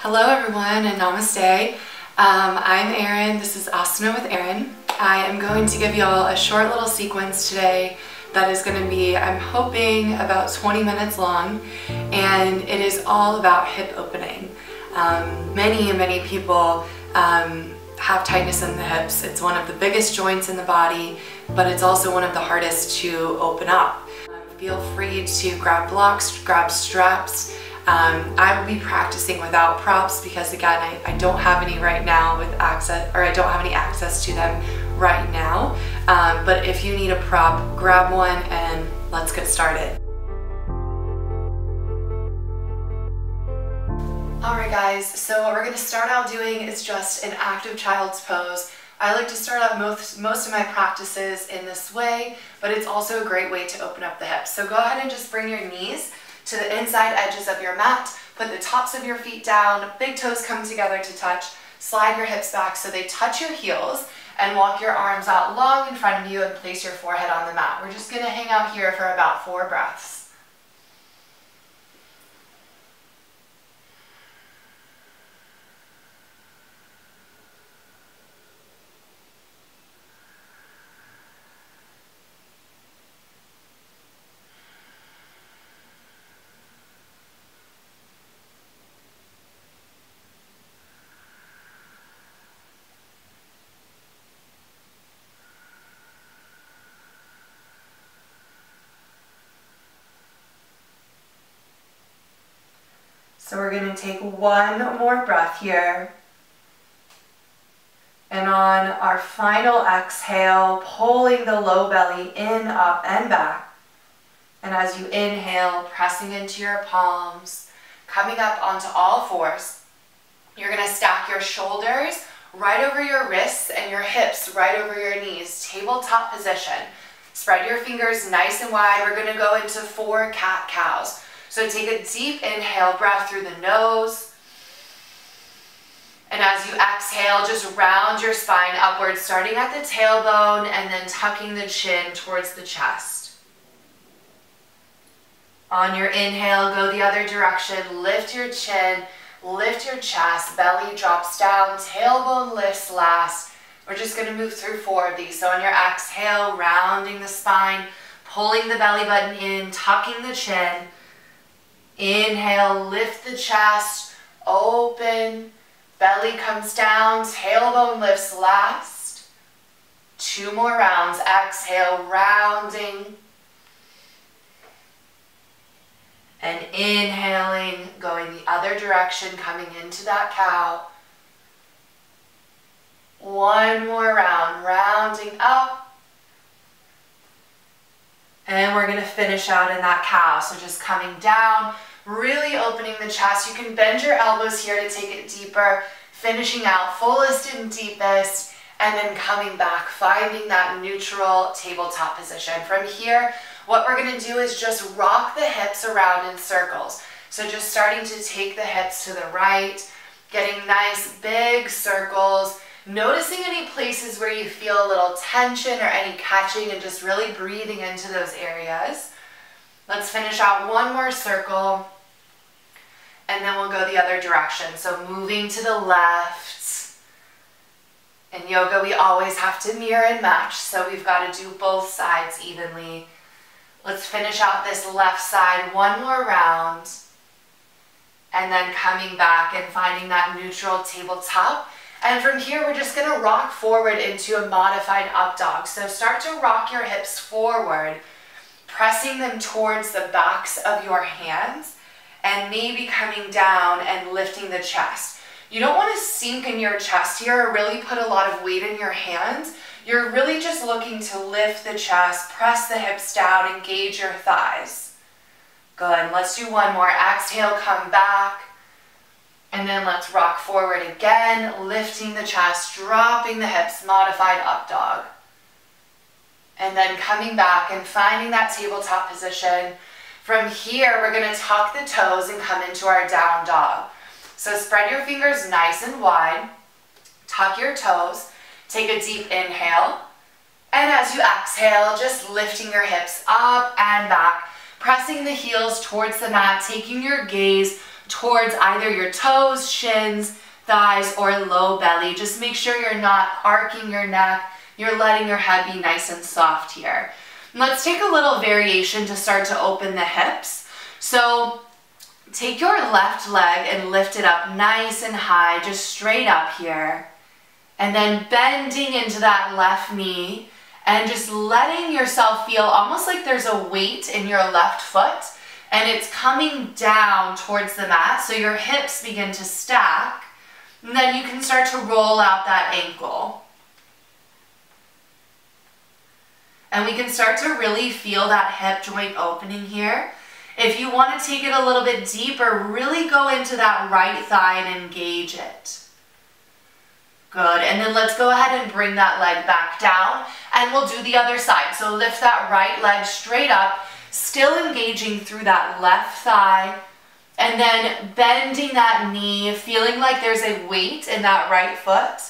Hello everyone and namaste. I'm Erin. This is Asana with Erin. I am going to give y'all a short little sequence today that is going to be, I'm hoping, about 20 minutes long, and it is all about hip opening. Many people have tightness in the hips. It's one of the biggest joints in the body, but it's also one of the hardest to open up. Feel free to grab blocks, grab straps. I will be practicing without props because, again, I don't have any right now with access, or I don't have any access to them right now. But if you need a prop, grab one and let's get started. Alright guys, so what we're going to start out doing is just an active child's pose. I like to start out most of my practices in this way, but it's also a great way to open up the hips. So go ahead and just bring your knees to the inside edges of your mat, put the tops of your feet down, big toes come together to touch, slide your hips back so they touch your heels, and walk your arms out long in front of you and place your forehead on the mat. We're just going to hang out here for about 4 breaths. So we're going to take one more breath here. And on our final exhale, pulling the low belly in, up, and back. And as you inhale, pressing into your palms, coming up onto all fours. You're going to stack your shoulders right over your wrists and your hips right over your knees. Tabletop position. Spread your fingers nice and wide. We're going to go into 4 cat-cows. So take a deep inhale, breath through the nose. And as you exhale, just round your spine upwards, starting at the tailbone and then tucking the chin towards the chest. On your inhale, go the other direction. Lift your chin, lift your chest, belly drops down, tailbone lifts last. We're just going to move through 4 of these. So on your exhale, rounding the spine, pulling the belly button in, tucking the chin. Inhale, lift the chest, open, belly comes down, tailbone lifts last. 2 more rounds. Exhale, rounding. And inhaling, going the other direction, coming into that cow. 1 more round, rounding up. And we're going to finish out in that cow. So just coming down, really opening the chest. You can bend your elbows here to take it deeper, finishing out fullest and deepest, and then coming back, finding that neutral tabletop position. From here, what we're going to do is just rock the hips around in circles. So just starting to take the hips to the right, getting nice big circles, noticing any places where you feel a little tension or any catching, and just really breathing into those areas. Let's finish out 1 more circle, and then we'll go the other direction. So moving to the left. In yoga, we always have to mirror and match, so we've got to do both sides evenly. Let's finish out this left side 1 more round, and then coming back and finding that neutral tabletop. And from here, we're just going to rock forward into a modified up dog. So start to rock your hips forward, pressing them towards the backs of your hands, and maybe coming down and lifting the chest. You don't want to sink in your chest here or really put a lot of weight in your hands. You're really just looking to lift the chest, press the hips down, engage your thighs. Good. Let's do 1 more. Exhale, come back. And then let's rock forward again, lifting the chest, dropping the hips, modified up dog. And then coming back and finding that tabletop position. From here, we're going to tuck the toes and come into our down dog. So spread your fingers nice and wide, tuck your toes, take a deep inhale. And as you exhale, just lifting your hips up and back, pressing the heels towards the mat, taking your gaze towards either your toes, shins, thighs, or low belly. Just make sure you're not arcing your neck. You're letting your head be nice and soft here. And let's take a little variation to start to open the hips. So take your left leg and lift it up nice and high, just straight up here. And then bending into that left knee and just letting yourself feel almost like there's a weight in your left foot and it's coming down towards the mat, so your hips begin to stack. And then you can start to roll out that ankle. And we can start to really feel that hip joint opening here. If you want to take it a little bit deeper, really go into that right thigh and engage it. Good, and then let's go ahead and bring that leg back down, and we'll do the other side. So lift that right leg straight up, still engaging through that left thigh, and then bending that knee, feeling like there's a weight in that right foot.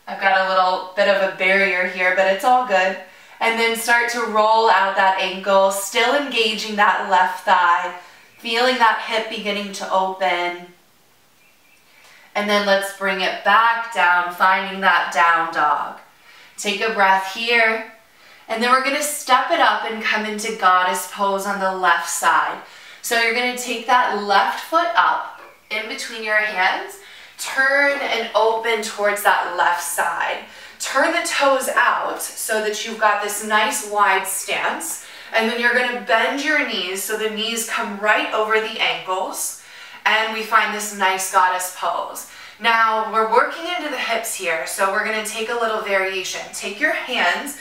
I've got a little bit of a barrier here, but it's all good. And then start to roll out that ankle, still engaging that left thigh, feeling that hip beginning to open. And then let's bring it back down, finding that down dog. Take a breath here. And then we're going to step it up and come into goddess pose on the left side. So you're going to take that left foot up in between your hands, turn and open towards that left side. Turn the toes out so that you've got this nice wide stance. And then you're going to bend your knees so the knees come right over the ankles. And we find this nice goddess pose. Now we're working into the hips here, so we're going to take a little variation. Take your hands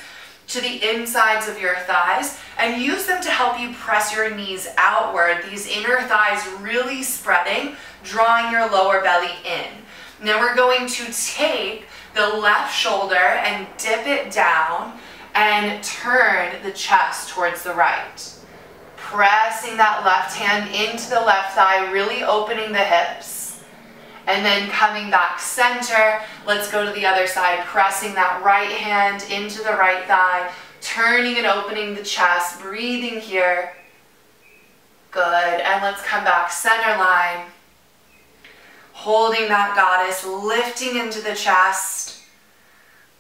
to the insides of your thighs and use them to help you press your knees outward. These inner thighs really spreading, drawing your lower belly in. Now we're going to take the left shoulder and dip it down and turn the chest towards the right. Pressing that left hand into the left thigh, really opening the hips. And then coming back center, let's go to the other side, pressing that right hand into the right thigh, turning and opening the chest, breathing here. Good, and let's come back center line. Holding that goddess, lifting into the chest.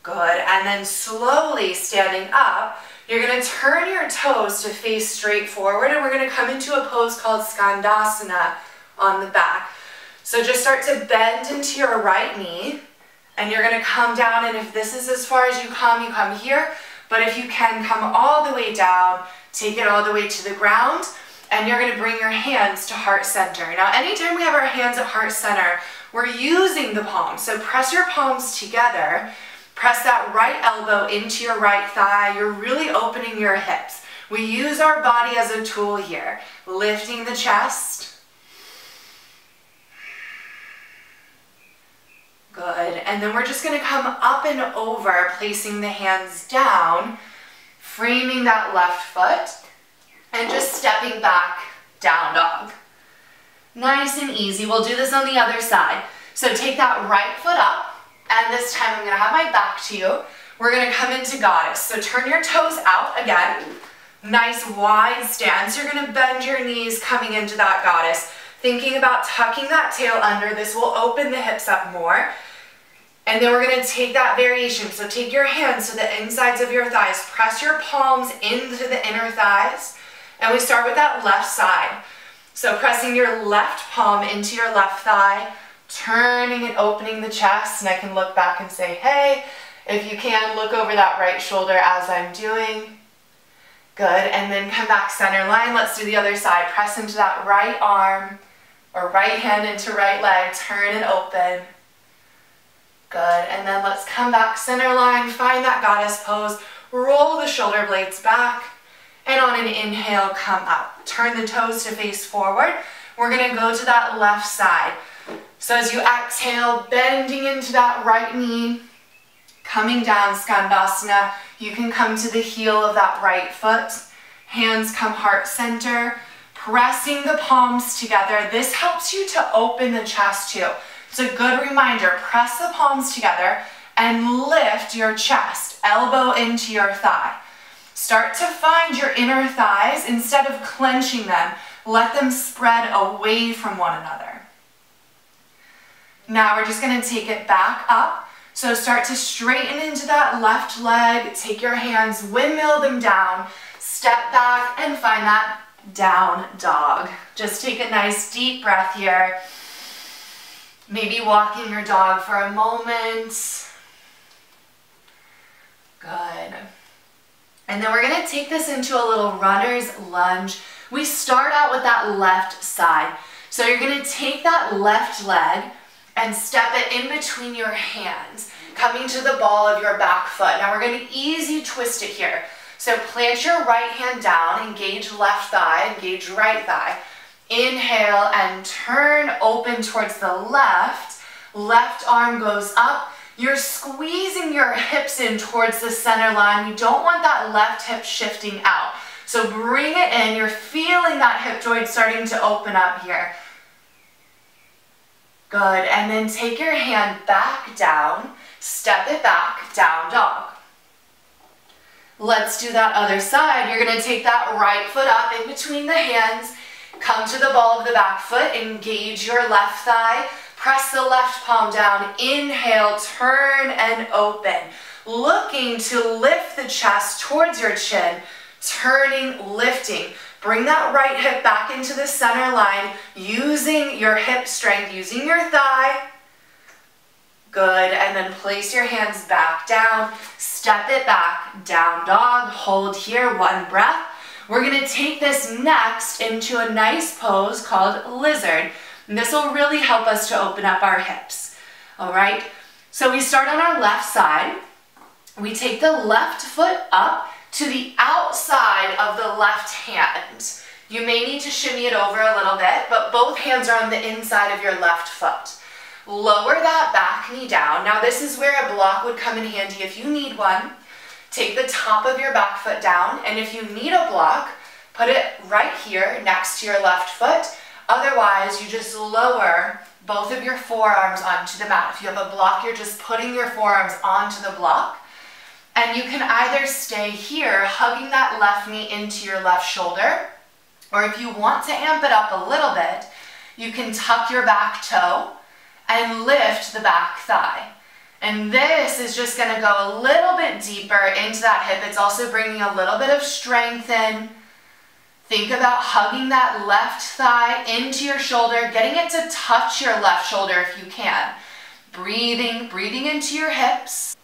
Good, and then slowly standing up, you're going to turn your toes to face straight forward, and we're going to come into a pose called Skandasana on the back. So just start to bend into your right knee, and you're going to come down, and if this is as far as you come here, but if you can, come all the way down, take it all the way to the ground, and you're going to bring your hands to heart center. Now, anytime we have our hands at heart center, we're using the palms, so press your palms together. Press that right elbow into your right thigh. You're really opening your hips. We use our body as a tool here. Lifting the chest. Good. And then we're just going to come up and over, placing the hands down, framing that left foot, and just stepping back, down dog. Nice and easy. We'll do this on the other side. So take that right foot up. And this time I'm going to have my back to you. We're going to come into goddess. So turn your toes out again. Nice wide stance. You're going to bend your knees coming into that goddess. Thinking about tucking that tail under. This will open the hips up more. And then we're going to take that variation. So take your hands to the insides of your thighs. Press your palms into the inner thighs. And we start with that left side. So pressing your left palm into your left thigh. Turning and opening the chest, and I can look back and say, hey, if you can, look over that right shoulder as I'm doing. Good, and then come back center line. Let's do the other side. Press into that right arm or right hand into right leg. Turn and open. Good, and then let's come back center line. Find that goddess pose. Roll the shoulder blades back, and on an inhale, come up. Turn the toes to face forward. We're going to go to that left side. So as you exhale, bending into that right knee, coming down, Skandasana, you can come to the heel of that right foot. Hands come heart center, pressing the palms together. This helps you to open the chest too. It's a good reminder. Press the palms together and lift your chest, elbow into your thigh. Start to find your inner thighs. Instead of clenching them, let them spread away from one another. Now we're just gonna take it back up. So start to straighten into that left leg, take your hands, windmill them down, step back and find that down dog. Just take a nice deep breath here. Maybe walking your dog for a moment. Good. And then we're gonna take this into a little runner's lunge. We start out with that left side. So you're gonna take that left leg and step it in between your hands, coming to the ball of your back foot. Now we're gonna easy twist it here. So plant your right hand down, engage left thigh, engage right thigh. Inhale and turn open towards the left. Left arm goes up. You're squeezing your hips in towards the center line. You don't want that left hip shifting out. So bring it in. You're feeling that hip joint starting to open up here. Good. And then take your hand back down. Step it back, down dog. Let's do that other side. You're going to take that right foot up in between the hands. Come to the ball of the back foot. Engage your left thigh. Press the left palm down. Inhale, turn and open. Looking to lift the chest towards your chin. Turning, lifting. Bring that right hip back into the center line. Using your hip strength, using your thigh. Good. And then place your hands back down. Step it back. Down dog. Hold here. One breath. We're going to take this next into a nice pose called lizard. And this will really help us to open up our hips. All right. So we start on our left side. We take the left foot up to the outside of the left hand. You may need to shimmy it over a little bit, but both hands are on the inside of your left foot. Lower that back knee down. Now this is where a block would come in handy if you need one. Take the top of your back foot down, and if you need a block, put it right here next to your left foot. Otherwise, you just lower both of your forearms onto the mat. If you have a block, you're just putting your forearms onto the block. And you can either stay here, hugging that left knee into your left shoulder, or if you want to amp it up a little bit, you can tuck your back toe and lift the back thigh. And this is just going to go a little bit deeper into that hip. It's also bringing a little bit of strength in. Think about hugging that left thigh into your shoulder, getting it to touch your left shoulder if you can. Breathing into your hips.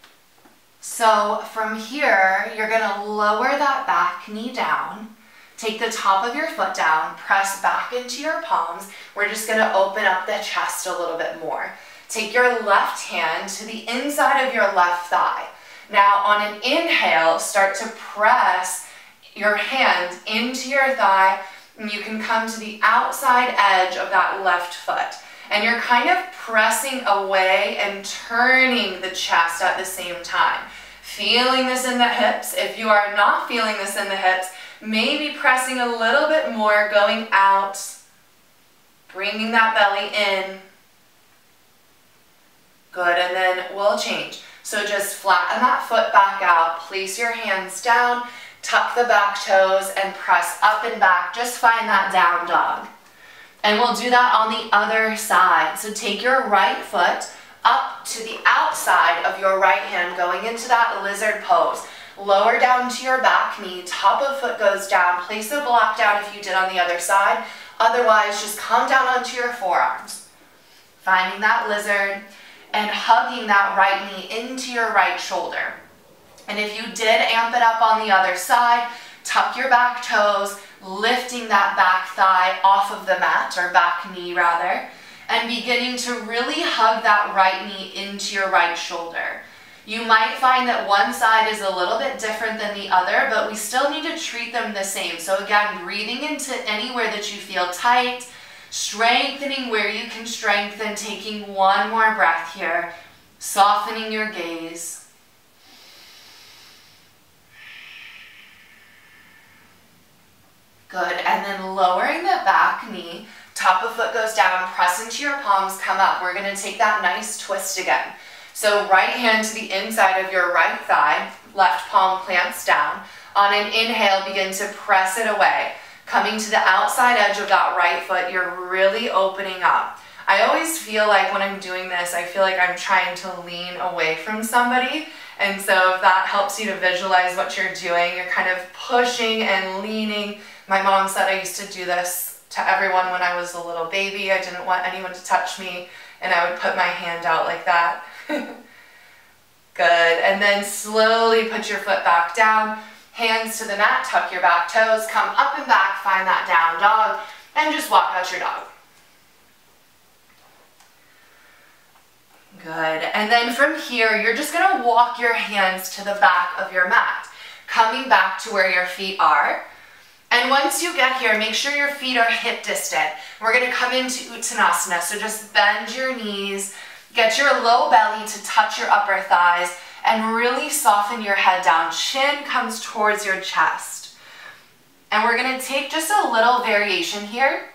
So from here, you're going to lower that back knee down. Take the top of your foot down, press back into your palms. We're just going to open up the chest a little bit more. Take your left hand to the inside of your left thigh. Now on an inhale, start to press your hand into your thigh, and you can come to the outside edge of that left foot. And you're kind of pressing away and turning the chest at the same time. Feeling this in the hips. If you are not feeling this in the hips, maybe pressing a little bit more, going out, bringing that belly in. Good, and then we'll change. So just flatten that foot back out, place your hands down, tuck the back toes, and press up and back. Just find that down dog. And we'll do that on the other side. So take your right foot up to the outside of your right hand, going into that lizard pose. Lower down to your back knee, top of foot goes down. Place a block down if you did on the other side. Otherwise, just come down onto your forearms. Finding that lizard and hugging that right knee into your right shoulder. And if you did amp it up on the other side, tuck your back toes, lifting that back thigh off of the mat, or back knee rather, and beginning to really hug that right knee into your right shoulder. You might find that one side is a little bit different than the other, but we still need to treat them the same. So again, breathing into anywhere that you feel tight, strengthening where you can strengthen, taking one more breath here, softening your gaze. Good, and then lowering the back knee, top of foot goes down, press into your palms, come up. We're going to take that nice twist again. So right hand to the inside of your right thigh, left palm plants down. On an inhale, begin to press it away. Coming to the outside edge of that right foot, you're really opening up. I always feel like when I'm doing this, I feel like I'm trying to lean away from somebody. And so if that helps you to visualize what you're doing, you're kind of pushing and leaning. My mom said I used to do this to everyone when I was a little baby. I didn't want anyone to touch me, and I would put my hand out like that. Good, and then slowly put your foot back down, hands to the mat, tuck your back toes, come up and back, find that down dog, and just walk out your dog. Good, and then from here, you're just gonna walk your hands to the back of your mat, coming back to where your feet are. And once you get here, make sure your feet are hip distant. We're gonna come into Uttanasana, so just bend your knees, get your low belly to touch your upper thighs, and really soften your head down. Chin comes towards your chest. And we're gonna take just a little variation here.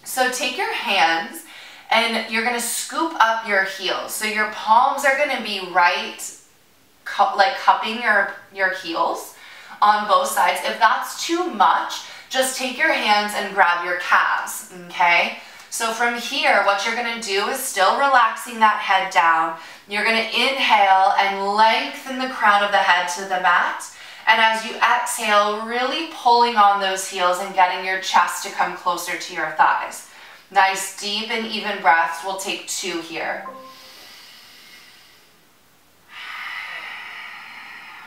So take your hands, and you're gonna scoop up your heels. So your palms are gonna be right, like cupping your heels on both sides. If that's too much, just take your hands and grab your calves, okay? So from here, what you're gonna do is still relaxing that head down. You're gonna inhale and lengthen the crown of the head to the mat. And as you exhale, really pulling on those heels and getting your chest to come closer to your thighs. Nice, deep and even breaths. We'll take 2 here.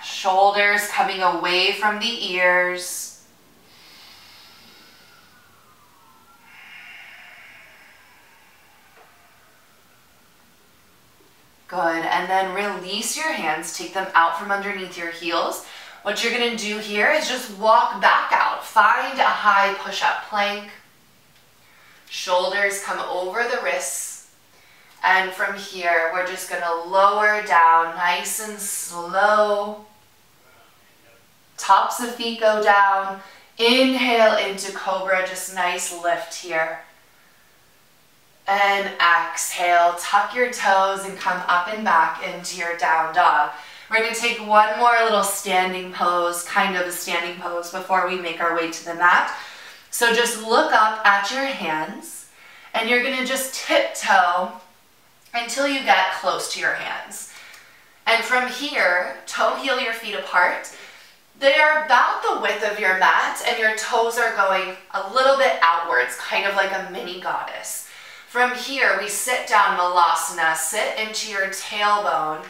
Shoulders coming away from the ears. Good, and then release your hands, take them out from underneath your heels. What you're gonna do here is just walk back out. Find a high push-up plank. Shoulders come over the wrists. And from here, we're just gonna lower down nice and slow. Tops of feet go down. Inhale into Cobra, just nice lift here. And exhale, tuck your toes and come up and back into your down dog. We're going to take one more little standing pose, kind of a standing pose, before we make our way to the mat. So just look up at your hands, and you're going to just tiptoe until you get close to your hands. And from here, toe heel your feet apart. They are about the width of your mat, and your toes are going a little bit outwards, kind of like a mini goddess. From here, we sit down, Malasana, sit into your tailbone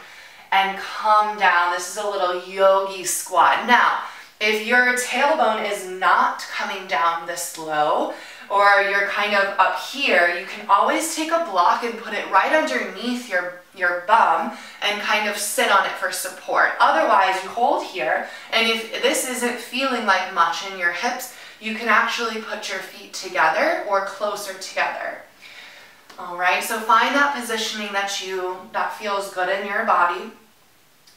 and come down. This is a little Yogi Squat. Now, if your tailbone is not coming down this low, or you're kind of up here, you can always take a block and put it right underneath your bum and kind of sit on it for support. Otherwise, you hold here, and if this isn't feeling like much in your hips, you can actually put your feet together or closer together. All right, so find that positioning that feels good in your body.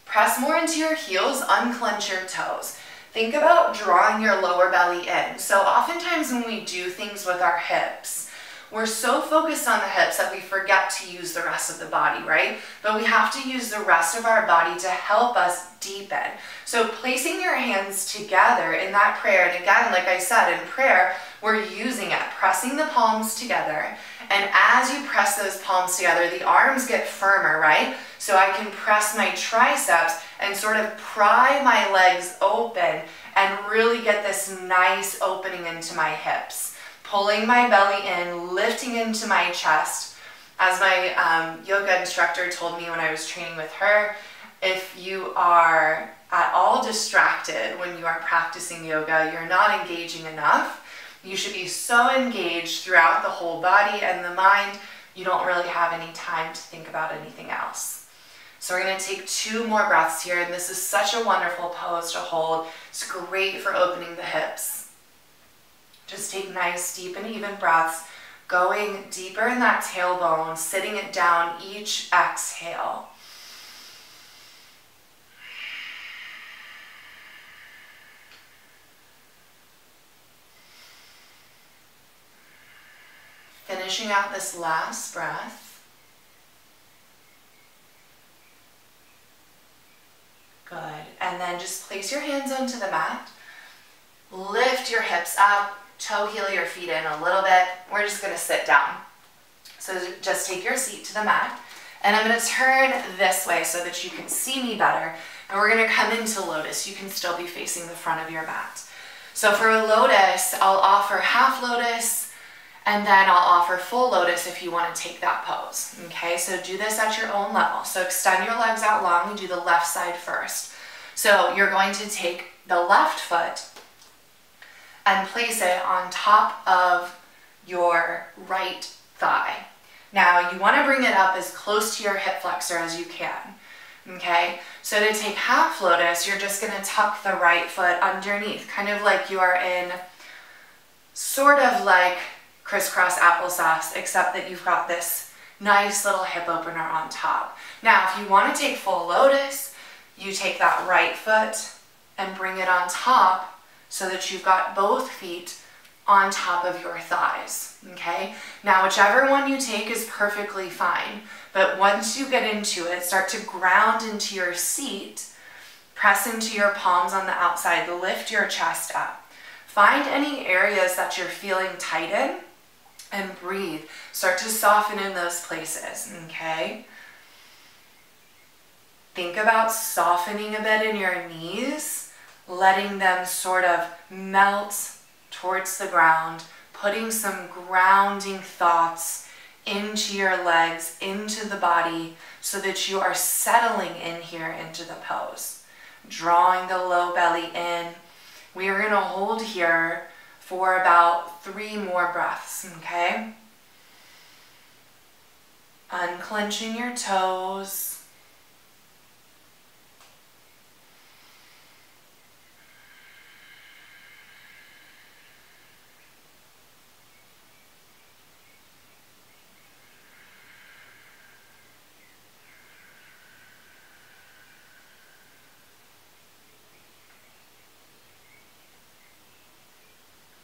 Press more into your heels, unclench your toes. Think about drawing your lower belly in. So oftentimes when we do things with our hips, we're so focused on the hips that we forget to use the rest of the body, right? But we have to use the rest of our body to help us deepen. So placing your hands together in that prayer, and again, like I said, in prayer, we're using it, pressing the palms together. And as you press those palms together, the arms get firmer, right? So I can press my triceps and sort of pry my legs open and really get this nice opening into my hips. Pulling my belly in, lifting into my chest. As my yoga instructor told me when I was training with her, if you are at all distracted when you are practicing yoga, you're not engaging enough. You should be so engaged throughout the whole body and the mind, you don't really have any time to think about anything else. So we're going to take 2 more breaths here, and this is such a wonderful pose to hold. It's great for opening the hips. Just take nice, deep and even breaths, going deeper in that tailbone, sitting it down each exhale. Finishing out this last breath. Good. And then just place your hands onto the mat. Lift your hips up. Toe heel your feet in a little bit. We're just going to sit down. So just take your seat to the mat, and I'm going to turn this way so that you can see me better. And we're going to come into Lotus. You can still be facing the front of your mat. So for a Lotus, I'll offer half Lotus, and then I'll offer full Lotus if you want to take that pose. Okay, so do this at your own level. So extend your legs out long. We do the left side first. So you're going to take the left foot and place it on top of your right thigh. Now you want to bring it up as close to your hip flexor as you can. Okay, so to take half Lotus, you're just going to tuck the right foot underneath, kind of like you are in sort of like crisscross applesauce, except that you've got this nice little hip opener on top. Now, if you want to take full Lotus, you take that right foot and bring it on top so that you've got both feet on top of your thighs, okay? Now, whichever one you take is perfectly fine, but once you get into it, start to ground into your seat, press into your palms on the outside, lift your chest up. Find any areas that you're feeling tight in and breathe. Start to soften in those places, okay? Think about softening a bit in your knees, letting them sort of melt towards the ground, putting some grounding thoughts into your legs, into the body, so that you are settling in here into the pose. Drawing the low belly in. We are going to hold here for about 3 more breaths, okay? Unclenching your toes.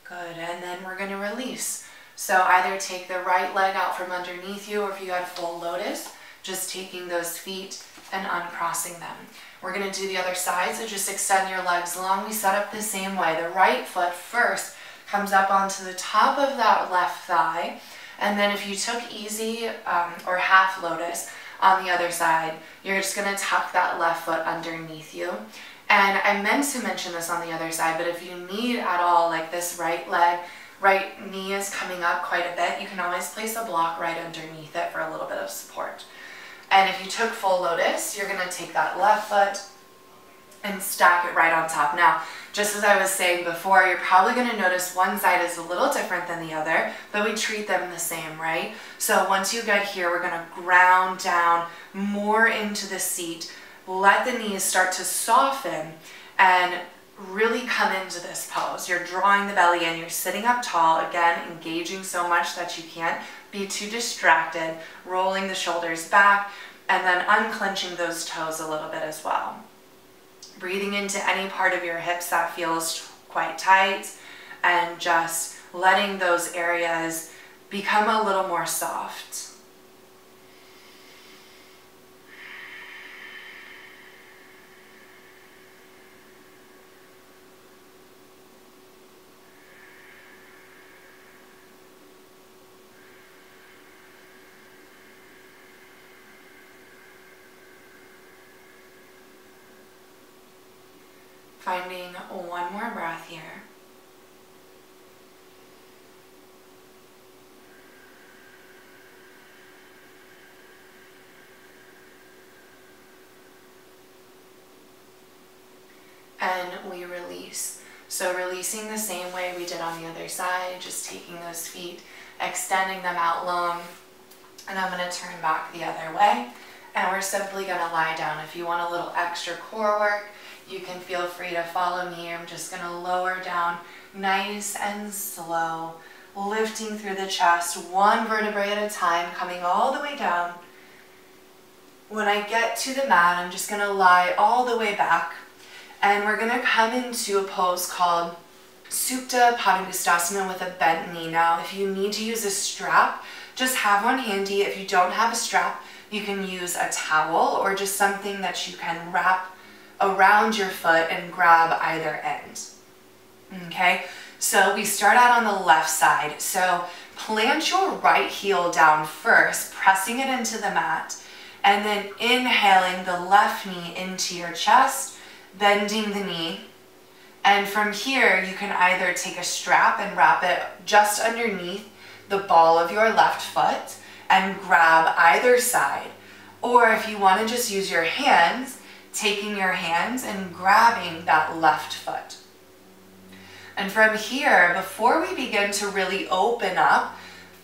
Good, and then we're going to release. So either take the right leg out from underneath you, or if you had full Lotus, just taking those feet and uncrossing them. We're going to do the other side, so just extend your legs long. We set up the same way. The right foot first comes up onto the top of that left thigh, and then if you took easy or half Lotus on the other side, you're just going to tuck that left foot underneath you. And I meant to mention this on the other side, but if you need at all, like this right leg, right knee is coming up quite a bit, you can always place a block right underneath it for a little bit of support. And if you took full Lotus, you're going to take that left foot and stack it right on top. Now, just as I was saying before, you're probably going to notice one side is a little different than the other, but we treat them the same, right? So once you get here, we're going to ground down more into the seat. Let the knees start to soften and really come into this pose. You're drawing the belly in, you're sitting up tall, again, engaging so much that you can't be too distracted, rolling the shoulders back, and then unclenching those toes a little bit as well. Breathing into any part of your hips that feels quite tight, and just letting those areas become a little more soft. Finding one more breath here. And we release. So releasing the same way we did on the other side, just taking those feet, extending them out long, and I'm going to turn back the other way, and we're simply going to lie down. If you want a little extra core work, you can feel free to follow me. I'm just going to lower down nice and slow, lifting through the chest, one vertebrae at a time, coming all the way down. When I get to the mat, I'm just going to lie all the way back, and we're going to come into a pose called Supta Padangusthasana with a bent knee. Now, if you need to use a strap, just have one handy. If you don't have a strap, you can use a towel or just something that you can wrap around your foot and grab either end. Okay, so we start out on the left side. So Plant your right heel down first, pressing it into the mat, and then inhaling the left knee into your chest, bending the knee. And from here, you can either take a strap and wrap it just underneath the ball of your left foot and grab either side. Or if you want to just use your hands, taking your hands and grabbing that left foot. And from here, before we begin to really open up,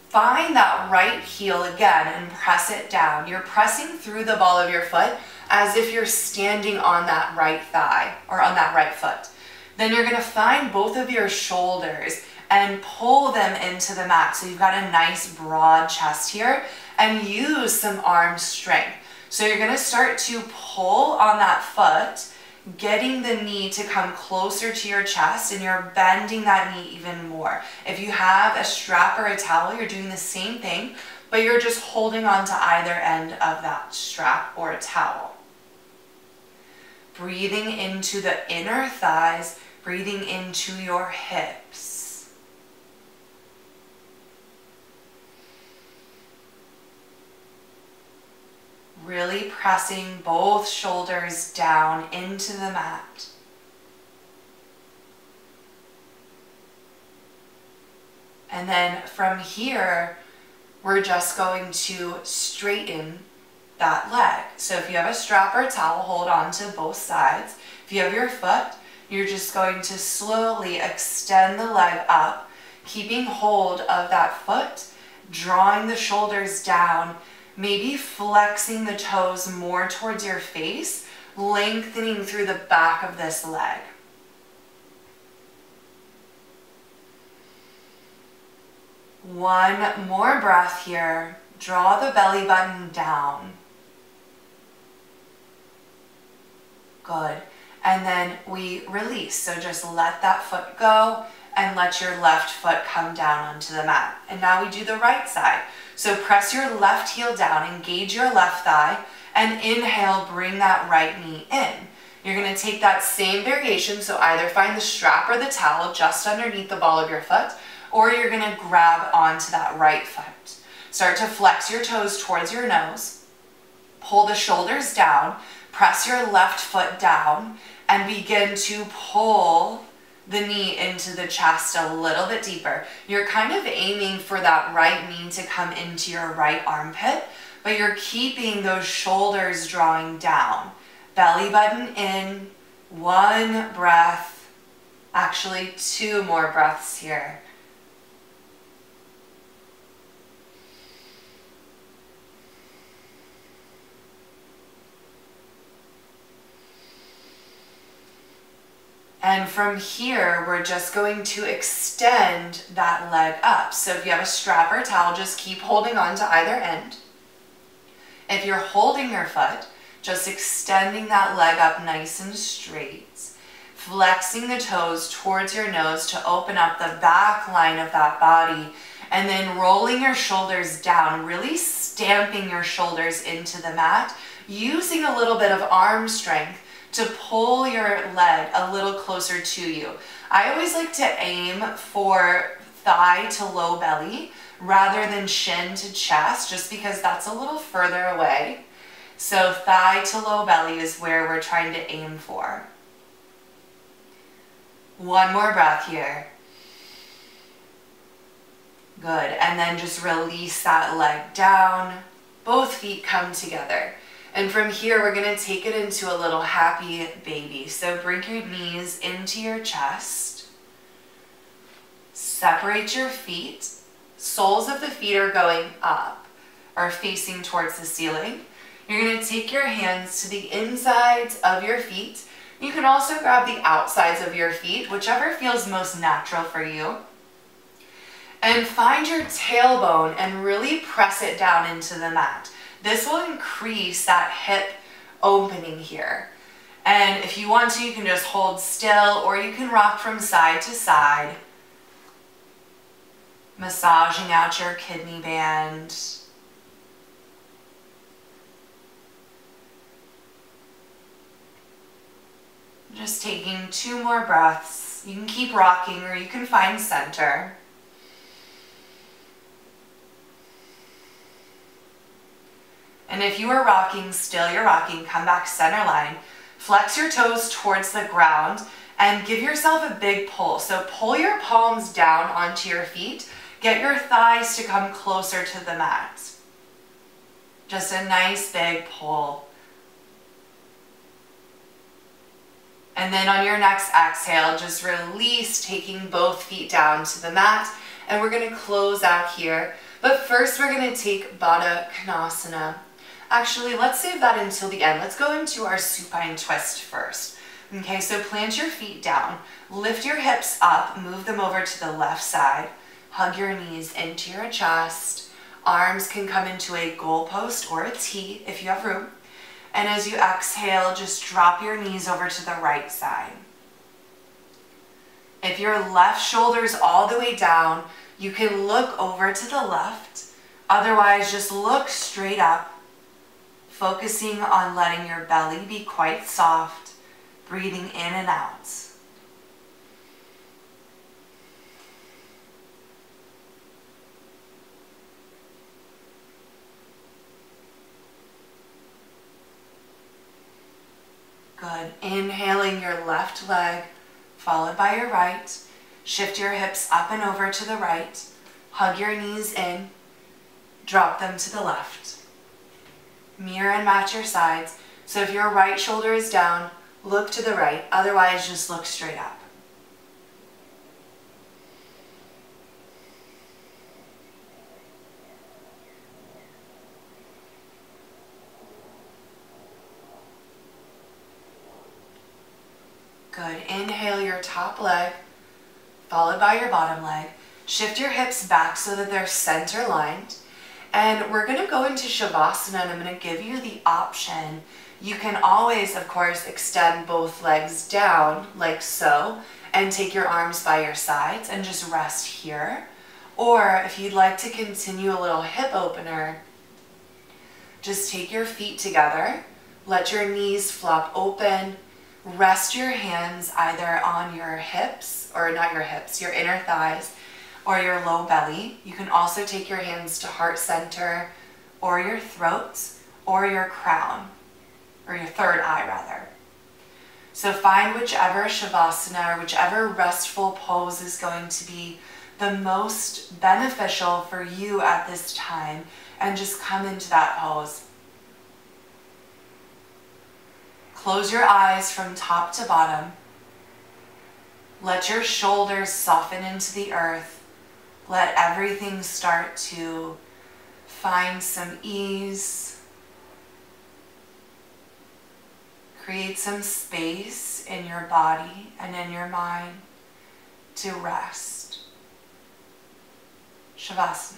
find that right heel again and press it down. You're pressing through the ball of your foot as if you're standing on that right thigh or on that right foot. Then you're going to find both of your shoulders and pull them into the mat. So you've got a nice broad chest here, and use some arm strength. So you're going to start to pull on that foot, getting the knee to come closer to your chest, and you're bending that knee even more. If you have a strap or a towel, you're doing the same thing, but you're just holding on to either end of that strap or a towel. Breathing into the inner thighs, breathing into your hips. Really pressing both shoulders down into the mat. And then from here, we're just going to straighten that leg. So if you have a strap or a towel, hold on to both sides. If you have your foot, you're just going to slowly extend the leg up, keeping hold of that foot, drawing the shoulders down, maybe flexing the toes more towards your face, lengthening through the back of this leg. One more breath here. Draw the belly button down. Good. And then we release. So just let that foot go and let your left foot come down onto the mat. And now we do the right side. So press your left heel down, engage your left thigh, and inhale, bring that right knee in. You're going to take that same variation, so either find the strap or the towel just underneath the ball of your foot, or you're going to grab onto that right foot. Start to flex your toes towards your nose, pull the shoulders down, press your left foot down, and begin to pull the knee into the chest a little bit deeper. You're kind of aiming for that right knee to come into your right armpit, but you're keeping those shoulders drawing down. Belly button in, one breath, actually two more breaths here. And from here, we're just going to extend that leg up. So if you have a strap or a towel, just keep holding on to either end. If you're holding your foot, just extending that leg up nice and straight. Flexing the toes towards your nose to open up the back line of that body. And then rolling your shoulders down, really stamping your shoulders into the mat, using a little bit of arm strength to pull your leg a little closer to you. I always like to aim for thigh to low belly rather than shin to chest, just because that's a little further away. So thigh to low belly is where we're trying to aim for. One more breath here. Good, and then just release that leg down. Both feet come together. And from here, we're going to take it into a little happy baby. So bring your knees into your chest. Separate your feet. Soles of the feet are going up, are facing towards the ceiling. You're going to take your hands to the insides of your feet. You can also grab the outsides of your feet, whichever feels most natural for you. And find your tailbone and really press it down into the mat. This will increase that hip opening here. And if you want to, you can just hold still, or you can rock from side to side, massaging out your kidney band. Just taking two more breaths. You can keep rocking, or you can find center. And if you are rocking, still you're rocking, come back center line. Flex your toes towards the ground and give yourself a big pull. So pull your palms down onto your feet. Get your thighs to come closer to the mat. Just a nice big pull. And then on your next exhale, just release, taking both feet down to the mat. And we're going to close out here. But first we're going to take Baddha Konasana. Actually, let's save that until the end. Let's go into our supine twist first. Okay, so plant your feet down, lift your hips up, move them over to the left side, hug your knees into your chest. Arms can come into a goalpost or a T if you have room. And as you exhale, just drop your knees over to the right side. If your left shoulder is all the way down, you can look over to the left. Otherwise, just look straight up, focusing on letting your belly be quite soft, breathing in and out. Good. Inhaling your left leg, followed by your right. Shift your hips up and over to the right. Hug your knees in. Drop them to the left. Mirror and match your sides. So if your right shoulder is down, look to the right. Otherwise, just look straight up. Good. Inhale your top leg, followed by your bottom leg. Shift your hips back so that they're center lined. And we're going to go into Shavasana, and I'm going to give you the option. You can always, of course, extend both legs down like so and take your arms by your sides and just rest here. Or if you'd like to continue a little hip opener, just take your feet together, let your knees flop open, rest your hands either on your hips, or not your hips, your inner thighs, or your low belly. You can also take your hands to heart center, or your throat, or your crown, or your third eye rather. So find whichever Shavasana or whichever restful pose is going to be the most beneficial for you at this time, and just come into that pose. Close your eyes from top to bottom. Let your shoulders soften into the earth. Let everything start to find some ease. Create some space in your body and in your mind to rest. Shavasana.